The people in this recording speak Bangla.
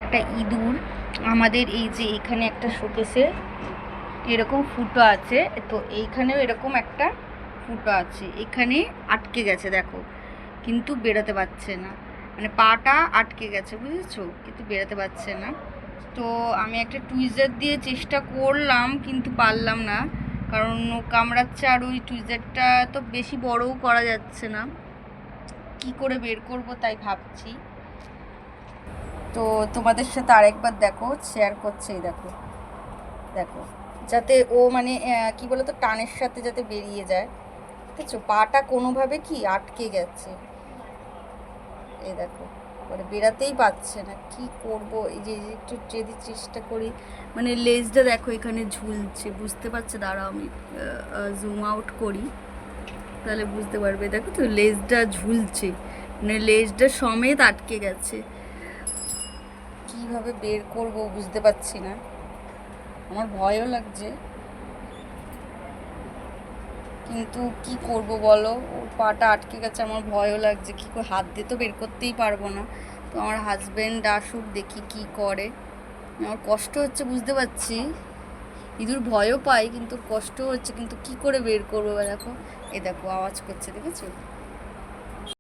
একটা ইঁদুর আমাদের এই যে এখানে একটা শোকেসে এরকম ফুটো আছে, তো এইখানেও এরকম একটা ফুটো আছে, এখানে আটকে গেছে দেখো, কিন্তু বেরোতে পারছে না, মানে পাটা আটকে গেছে, বুঝেছো, কিন্তু বেরোতে পারছে না। তো আমি একটা টুইজার দিয়ে চেষ্টা করলাম কিন্তু পারলাম না, কারণ ও কামড়াচ্ছে, আর ওই টুইজারটা তো বেশি বড়ও করা যাচ্ছে না, কি করে বের করব তাই ভাবছি। তো তোমাদের সাথে আরেকবার দেখো শেয়ার করছে, এই দেখো দেখো, যাতে ও মানে কি বলতো টানের সাথে যাতে বেরিয়ে যায়, বুঝছো, পাটা কোনোভাবে কি আটকে গেছে, এই দেখো, মানে বেরাতেই পারছে না, কি করব। এই যে একটু যদি চেষ্টা করি, মানে লেজটা দেখো এখানে ঝুলছে, বুঝতে পারছে, দাঁড়াও আমি জুম আউট করি তাহলে বুঝতে পারবে, দেখো তো লেজটা ঝুলছে, মানে লেজটা সমেত আটকে গেছে, কিভাবে বের করব বুঝতে পারছি না, আমার ভয়ও লাগছে, কিন্তু কি করব বলো, ওর পাটা আটকে গেছে, আমার ভয়ও লাগছে, কী করে হাত দিয়ে তো বের করতেই পারবো না। তো আমার হাজব্যান্ড আসুক, দেখি কি করে, আমার কষ্ট হচ্ছে বুঝতে পারছি, ইঁদুর ভয়ও পাই কিন্তু কষ্ট হচ্ছে, কিন্তু কি করে বের করবো, দেখো এই দেখো আওয়াজ করছে, দেখেছো।